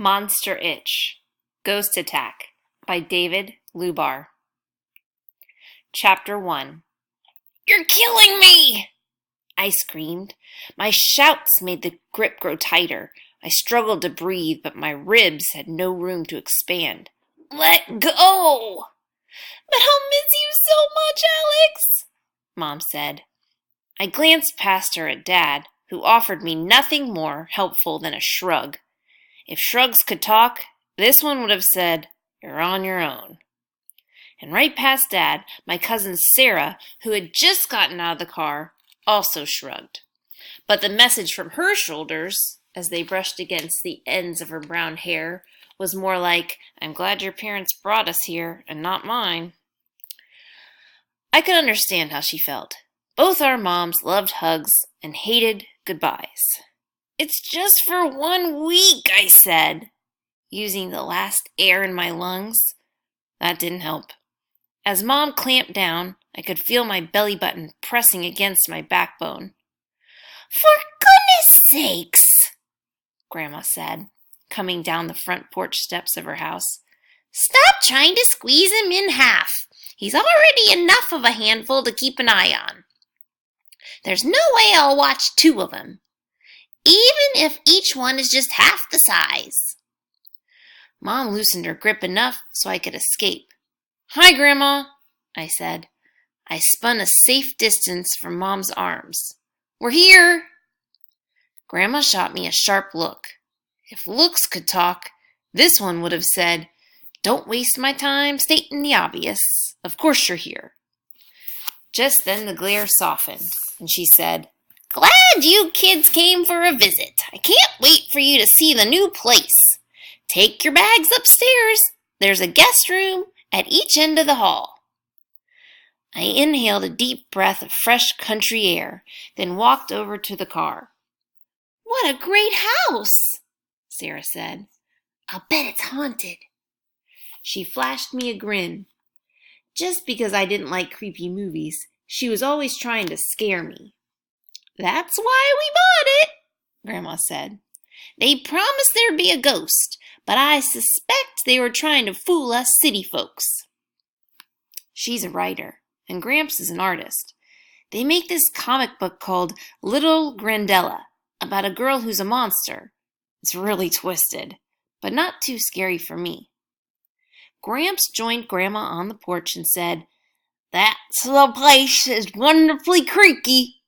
Monster Itch Ghost Attack by David Lubar. Chapter 1. "You're killing me!" I screamed. My shouts made the grip grow tighter. I struggled to breathe, but my ribs had no room to expand. "Let go!" "But I'll miss you so much, Alex," Mom said. I glanced past her at Dad, who offered me nothing more helpful than a shrug. If shrugs could talk, this one would have said, "You're on your own." And right past Dad, my cousin Sarah, who had just gotten out of the car, also shrugged. But the message from her shoulders, as they brushed against the ends of her brown hair, was more like, "I'm glad your parents brought us here, and not mine." I could understand how she felt. Both our moms loved hugs and hated goodbyes. "It's just for 1 week," I said, using the last air in my lungs. That didn't help. As Mom clamped down, I could feel my belly button pressing against my backbone. "For goodness sakes," Grandma said, coming down the front porch steps of her house. "Stop trying to squeeze him in half. He's already enough of a handful to keep an eye on. There's no way I'll watch 2 of them, even if each one is just half the size." Mom loosened her grip enough so I could escape. "Hi, Grandma," I said. I spun a safe distance from Mom's arms. "We're here." Grandma shot me a sharp look. If looks could talk, this one would have said, "Don't waste my time stating the obvious. Of course you're here." Just then the glare softened, and she said, "Glad you kids came for a visit. I can't wait for you to see the new place. Take your bags upstairs. There's a guest room at each end of the hall." I inhaled a deep breath of fresh country air, then walked over to the car. "What a great house," Sarah said. "I'll bet it's haunted." She flashed me a grin. Just because I didn't like creepy movies, she was always trying to scare me. "That's why we bought it," Grandma said. "They promised there'd be a ghost, but I suspect they were trying to fool us city folks." She's a writer, and Gramps is an artist. They make this comic book called Little Grandella about a girl who's a monster. It's really twisted, but not too scary for me. Gramps joined Grandma on the porch and said, "That's the place is wonderfully creaky."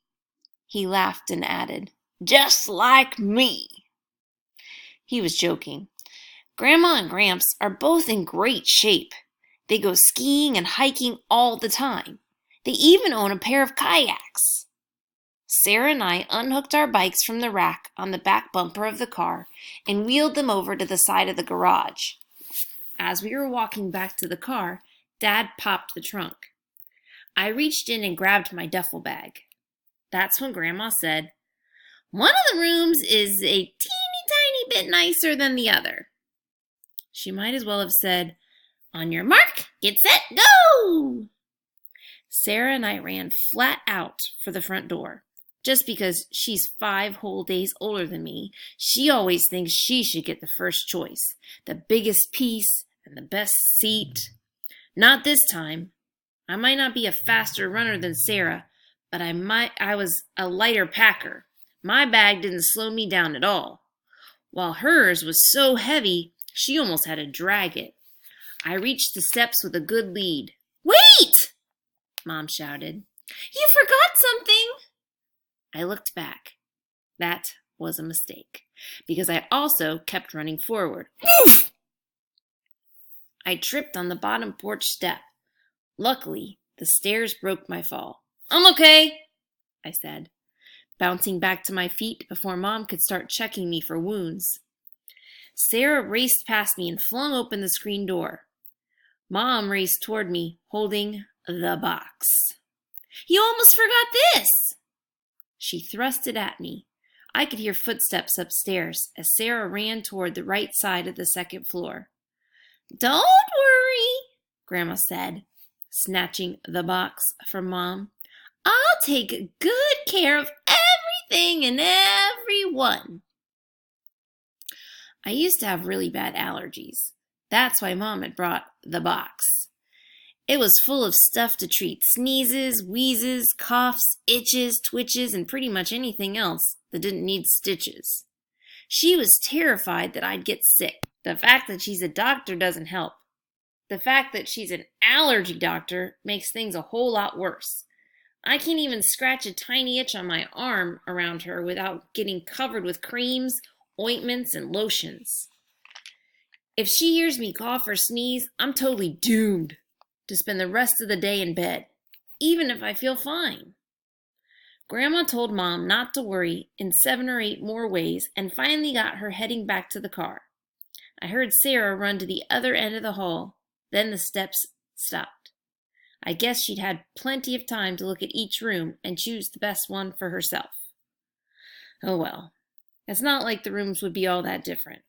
He laughed and added, "Just like me." He was joking. Grandma and Gramps are both in great shape. They go skiing and hiking all the time. They even own a pair of kayaks. Sarah and I unhooked our bikes from the rack on the back bumper of the car and wheeled them over to the side of the garage. As we were walking back to the car, Dad popped the trunk. I reached in and grabbed my duffel bag. That's when Grandma said, "One of the rooms is a teeny tiny bit nicer than the other." She might as well have said, "On your mark, get set, go!" Sarah and I ran flat out for the front door. Just because she's 5 whole days older than me, she always thinks she should get the first choice, the biggest piece, and the best seat. Not this time. I might not be a faster runner than Sarah, but I was a lighter packer. My bag didn't slow me down at all. While hers was so heavy, she almost had to drag it. I reached the steps with a good lead. "Wait!" Mom shouted. "You forgot something!" I looked back. That was a mistake, because I also kept running forward. Oof! I tripped on the bottom porch step. Luckily, the stairs broke my fall. "I'm okay," I said, bouncing back to my feet before Mom could start checking me for wounds. Sarah raced past me and flung open the screen door. Mom raced toward me, holding the box. "You almost forgot this!" She thrust it at me. I could hear footsteps upstairs as Sarah ran toward the right side of the second floor. "Don't worry," Grandma said, snatching the box from Mom. "I'll take good care of everything and everyone." I used to have really bad allergies. That's why Mom had brought the box. It was full of stuff to treat sneezes, wheezes, coughs, itches, twitches, and pretty much anything else that didn't need stitches. She was terrified that I'd get sick. The fact that she's a doctor doesn't help. The fact that she's an allergy doctor makes things a whole lot worse. I can't even scratch a tiny itch on my arm around her without getting covered with creams, ointments, and lotions. If she hears me cough or sneeze, I'm totally doomed to spend the rest of the day in bed, even if I feel fine. Grandma told Mom not to worry in 7 or 8 more ways and finally got her heading back to the car. I heard Sarah run to the other end of the hall, then the steps stopped. I guess she'd had plenty of time to look at each room and choose the best one for herself. Oh well, it's not like the rooms would be all that different.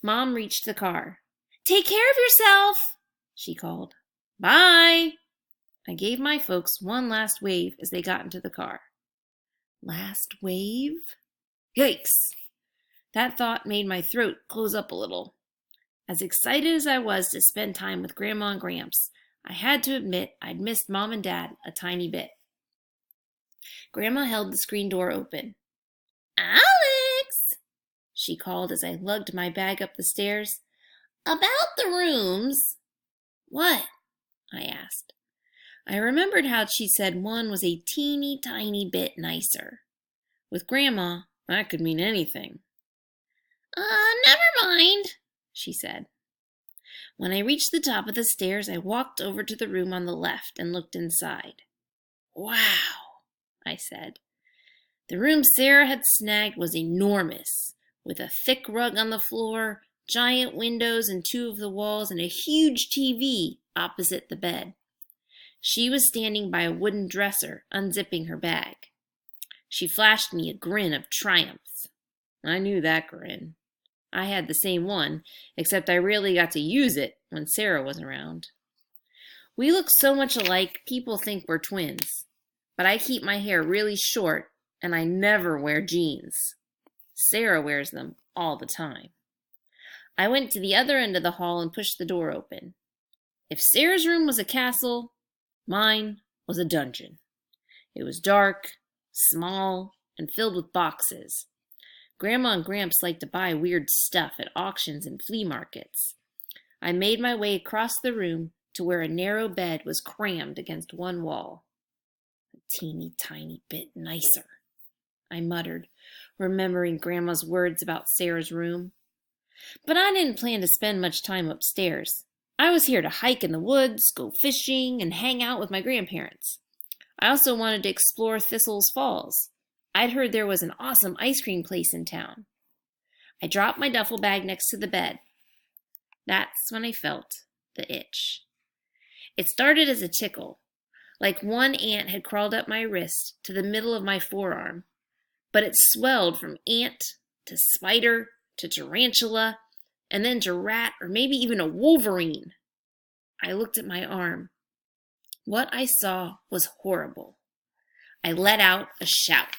Mom reached the car. "Take care of yourself," she called. "Bye." I gave my folks one last wave as they got into the car. Last wave? Yikes! That thought made my throat close up a little. As excited as I was to spend time with Grandma and Gramps, I had to admit I'd missed Mom and Dad a tiny bit. Grandma held the screen door open. "Alex," she called as I lugged my bag up the stairs. "About the rooms." "What?" I asked. I remembered how she said one was a teeny tiny bit nicer. With Grandma, that could mean anything. Never mind," she said. When I reached the top of the stairs, I walked over to the room on the left and looked inside. "Wow," I said. The room Sarah had snagged was enormous, with a thick rug on the floor, giant windows in 2 of the walls, and a huge TV opposite the bed. She was standing by a wooden dresser, unzipping her bag. She flashed me a grin of triumph. I knew that grin. I had the same one, except I rarely got to use it when Sarah was around. We look so much alike, people think we're twins. But I keep my hair really short, and I never wear jeans. Sarah wears them all the time. I went to the other end of the hall and pushed the door open. If Sarah's room was a castle, mine was a dungeon. It was dark, small, and filled with boxes. Grandma and Gramps liked to buy weird stuff at auctions and flea markets. I made my way across the room to where a narrow bed was crammed against one wall. "A teeny tiny bit nicer," I muttered, remembering Grandma's words about Sarah's room. But I didn't plan to spend much time upstairs. I was here to hike in the woods, go fishing, and hang out with my grandparents. I also wanted to explore Thistle's Falls. I'd heard there was an awesome ice cream place in town. I dropped my duffel bag next to the bed. That's when I felt the itch. It started as a tickle, like one ant had crawled up my wrist to the middle of my forearm, but it swelled from ant to spider to tarantula, and then to rat or maybe even a wolverine. I looked at my arm. What I saw was horrible. I let out a shout.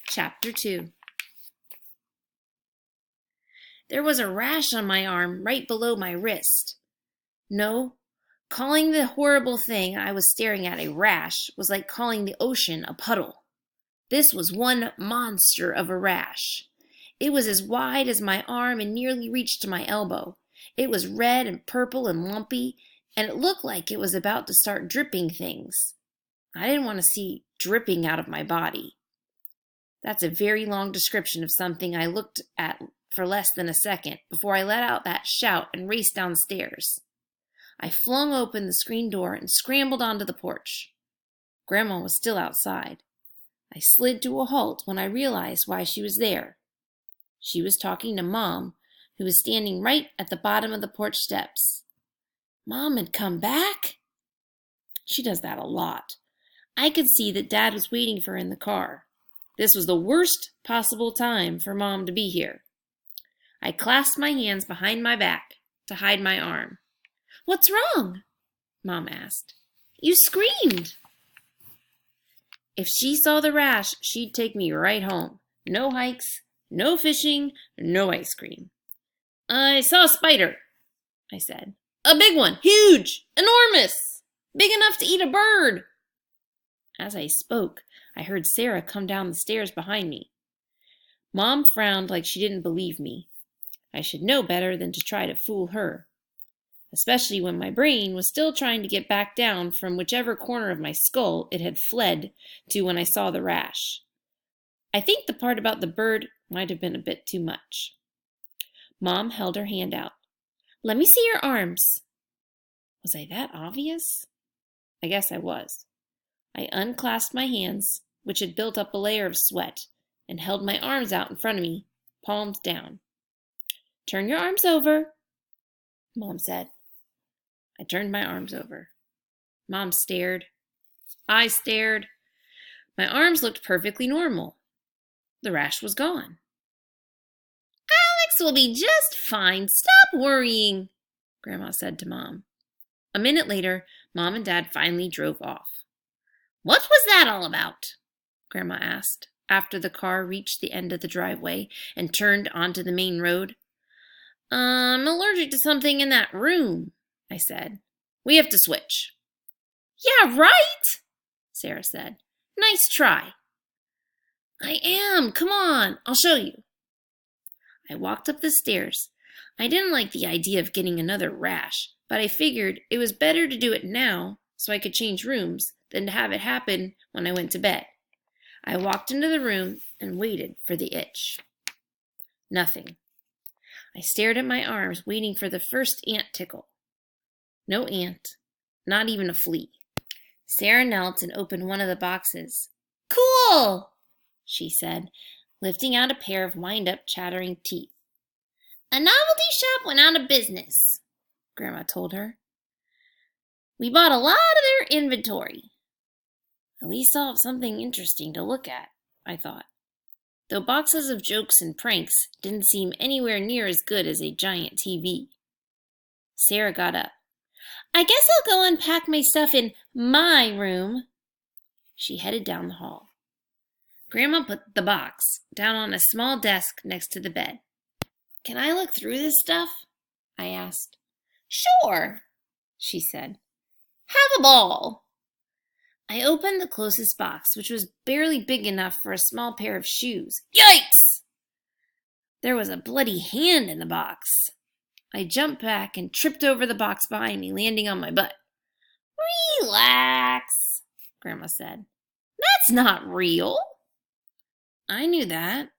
Chapter 2. There was a rash on my arm right below my wrist. No, calling the horrible thing I was staring at a rash was like calling the ocean a puddle. This was one monster of a rash. It was as wide as my arm and nearly reached to my elbow. It was red and purple and lumpy, and it looked like it was about to start dripping things. I didn't want to see dripping out of my body. That's a very long description of something I looked at for less than a second before I let out that shout and raced downstairs. I flung open the screen door and scrambled onto the porch. Grandma was still outside. I slid to a halt when I realized why she was there. She was talking to Mom, who was standing right at the bottom of the porch steps. Mom had come back? She does that a lot. I could see that Dad was waiting for her in the car. This was the worst possible time for Mom to be here. I clasped my hands behind my back to hide my arm. "What's wrong?" Mom asked. "You screamed." If she saw the rash, she'd take me right home. No hikes, no fishing, no ice cream. I saw a spider, I said. A big one, huge, enormous, big enough to eat a bird. As I spoke, I heard Sarah come down the stairs behind me. Mom frowned like she didn't believe me. I should know better than to try to fool her, especially when my brain was still trying to get back down from whichever corner of my skull it had fled to when I saw the rash. I think the part about the bird might have been a bit too much. Mom held her hand out. Let me see your arms. Was I that obvious? I guess I was. I unclasped my hands, which had built up a layer of sweat, and held my arms out in front of me, palms down. Turn your arms over, Mom said. I turned my arms over. Mom stared. I stared. My arms looked perfectly normal. The rash was gone. Alex will be just fine. Stop worrying, Grandma said to Mom. A minute later, Mom and Dad finally drove off. What was that all about? Grandma asked, after the car reached the end of the driveway and turned onto the main road. I'm allergic to something in that room, I said. We have to switch. Yeah, right, Sarah said. Nice try. I am. Come on, I'll show you. I walked up the stairs. I didn't like the idea of getting another rash, but I figured it was better to do it now so I could change rooms than to have it happen when I went to bed. I walked into the room and waited for the itch. Nothing. I stared at my arms, waiting for the first ant tickle. No ant, not even a flea. Sarah knelt and opened one of the boxes. Cool, she said, lifting out a pair of wind-up chattering teeth. A novelty shop went out of business, Grandma told her. We bought a lot of their inventory. At least I'll have something interesting to look at, I thought. Though boxes of jokes and pranks didn't seem anywhere near as good as a giant TV. Sarah got up. I guess I'll go unpack my stuff in my room. She headed down the hall. Grandma put the box down on a small desk next to the bed. Can I look through this stuff? I asked. Sure, she said. Have a ball. I opened the closest box, which was barely big enough for a small pair of shoes. Yikes! There was a bloody hand in the box. I jumped back and tripped over the box behind me, landing on my butt. Relax, Grandma said. That's not real. I knew that,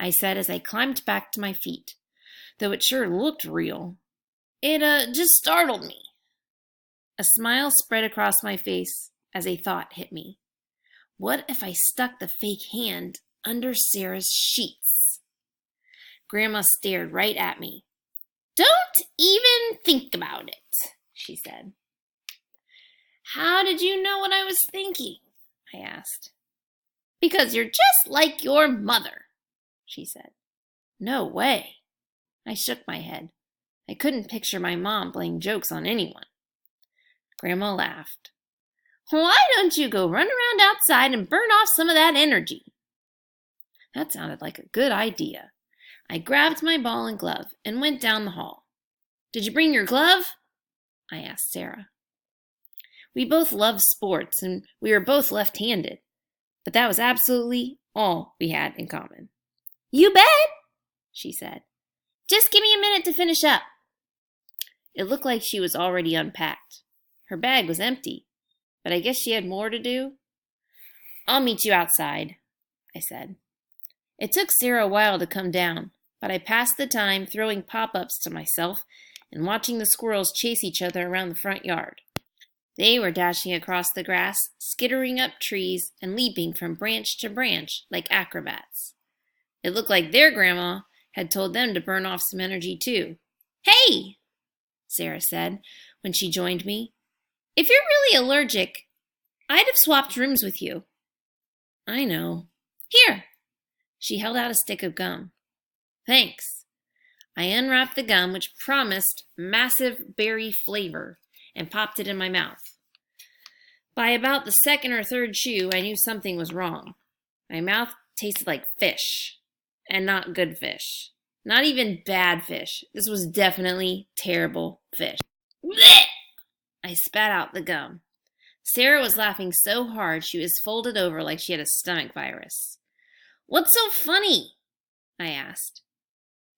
I said as I climbed back to my feet, though it sure looked real. It just startled me. A smile spread across my face as a thought hit me. What if I stuck the fake hand under Sarah's sheets? Grandma stared right at me. Don't even think about it, she said. How did you know what I was thinking? I asked. Because you're just like your mother, she said. No way. I shook my head. I couldn't picture my mom playing jokes on anyone. Grandma laughed. Why don't you go run around outside and burn off some of that energy? That sounded like a good idea. I grabbed my ball and glove and went down the hall. Did you bring your glove? I asked Sarah. We both loved sports and we were both left-handed, but that was absolutely all we had in common. You bet, she said. Just give me a minute to finish up. It looked like she was already unpacked. Her bag was empty, but I guess she had more to do. I'll meet you outside, I said. It took Sarah a while to come down, but I passed the time throwing pop-ups to myself and watching the squirrels chase each other around the front yard. They were dashing across the grass, skittering up trees, and leaping from branch to branch like acrobats. It looked like their grandma had told them to burn off some energy too. Hey, Sarah said when she joined me. If you're really allergic, I'd have swapped rooms with you. I know. Here. She held out a stick of gum. Thanks. I unwrapped the gum, which promised massive berry flavor, and popped it in my mouth. By about the second or third chew, I knew something was wrong. My mouth tasted like fish, and not good fish. Not even bad fish. This was definitely terrible fish. Blech! I spat out the gum. Sarah was laughing so hard she was folded over like she had a stomach virus. "What's so funny?" I asked.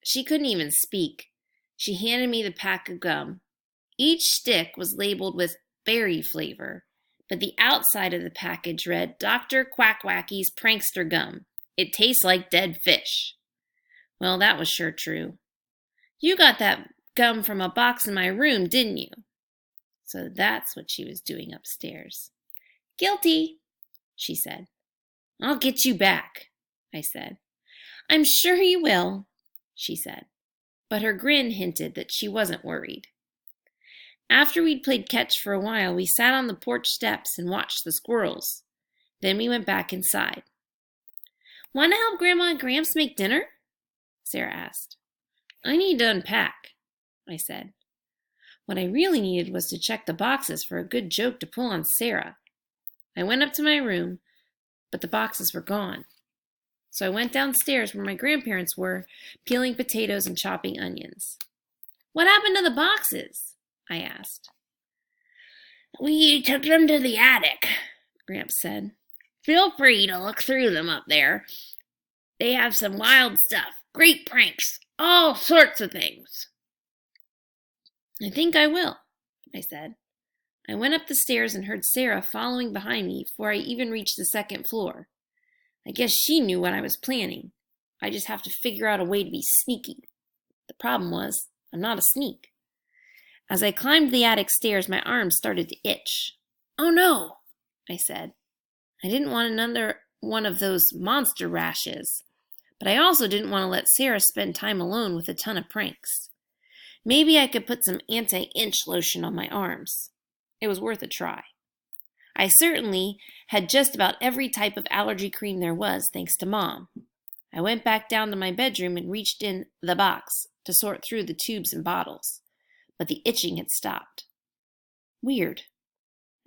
She couldn't even speak. She handed me the pack of gum. Each stick was labeled with berry flavor, but the outside of the package read Dr. Quackwacky's Prankster Gum. It tastes like dead fish. Well, that was sure true. "You got that gum from a box in my room, didn't you?" So that's what she was doing upstairs. "Guilty," she said. "I'll get you back," I said. "I'm sure you will," she said, but her grin hinted that she wasn't worried. After we'd played catch for a while, we sat on the porch steps and watched the squirrels. Then we went back inside. "Want to help Grandma and Gramps make dinner?" Sarah asked. "I need to unpack," I said. What I really needed was to check the boxes for a good joke to pull on Sarah. I went up to my room, but the boxes were gone. So I went downstairs where my grandparents were, peeling potatoes and chopping onions. "What happened to the boxes?" I asked. "We took them to the attic," Gramps said. "Feel free to look through them up there. They have some wild stuff, great pranks, all sorts of things." "I think I will," I said. I went up the stairs and heard Sarah following behind me before I even reached the second floor. I guess she knew what I was planning. I just have to figure out a way to be sneaky. The problem was, I'm not a sneak. As I climbed the attic stairs, my arms started to itch. "Oh no," I said. I didn't want another one of those monster rashes, but I also didn't want to let Sarah spend time alone with a ton of pranks. Maybe I could put some anti-itch lotion on my arms. It was worth a try. I certainly had just about every type of allergy cream there was, thanks to Mom. I went back down to my bedroom and reached in the box to sort through the tubes and bottles, but the itching had stopped. Weird.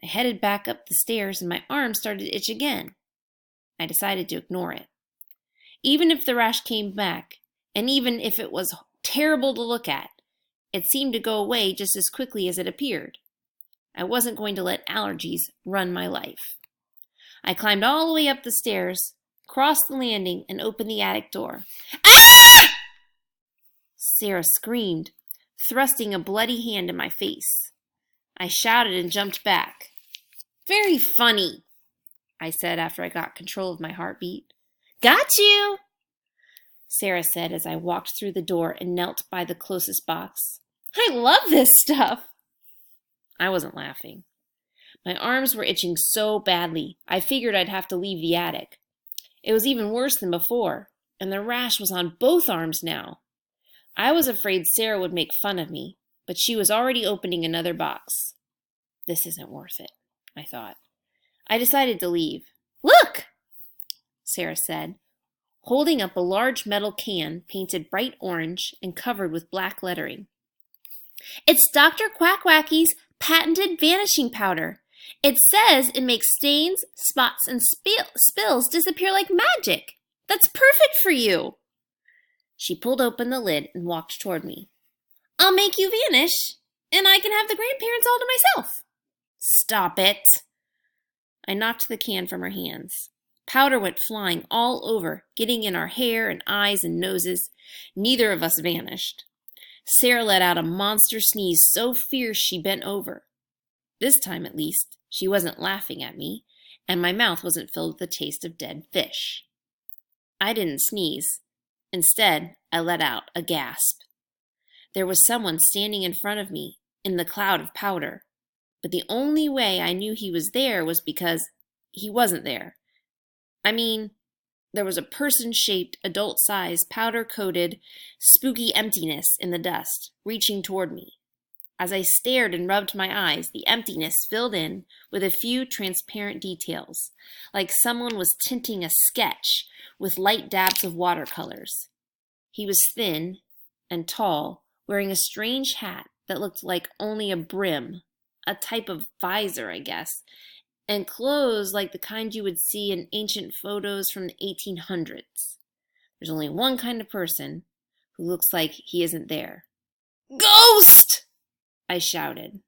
I headed back up the stairs and my arms started to itch again. I decided to ignore it. Even if the rash came back, and even if it was terrible to look at, it seemed to go away just as quickly as it appeared. I wasn't going to let allergies run my life. I climbed all the way up the stairs, crossed the landing, and opened the attic door. "Ah!" Sarah screamed, thrusting a bloody hand in my face. I shouted and jumped back. "Very funny," I said after I got control of my heartbeat. "Got you," Sarah said as I walked through the door and knelt by the closest box. "I love this stuff." I wasn't laughing. My arms were itching so badly, I figured I'd have to leave the attic. It was even worse than before, and the rash was on both arms now. I was afraid Sarah would make fun of me, but she was already opening another box. This isn't worth it, I thought. I decided to leave. "Look," Sarah said, holding up a large metal can painted bright orange and covered with black lettering. "It's Dr. Quackwacky's patented vanishing powder. It says it makes stains, spots, and spills disappear like magic. That's perfect for you." She pulled open the lid and walked toward me. "I'll make you vanish, and I can have the grandparents all to myself." "Stop it." I knocked the can from her hands. Powder went flying all over, getting in our hair and eyes and noses. Neither of us vanished. Sarah let out a monster sneeze so fierce she bent over. This time, at least, she wasn't laughing at me, and my mouth wasn't filled with the taste of dead fish. I didn't sneeze. Instead, I let out a gasp. There was someone standing in front of me, in the cloud of powder. But the only way I knew he was there was because he wasn't there. I mean, there was a person-shaped, adult-sized, powder-coated, spooky emptiness in the dust, reaching toward me. As I stared and rubbed my eyes, the emptiness filled in with a few transparent details, like someone was tinting a sketch with light dabs of watercolors. He was thin and tall, wearing a strange hat that looked like only a brim, a type of visor, I guess, and clothes like the kind you would see in ancient photos from the 1800s. There's only one kind of person who looks like he isn't there. Ghost! I shouted.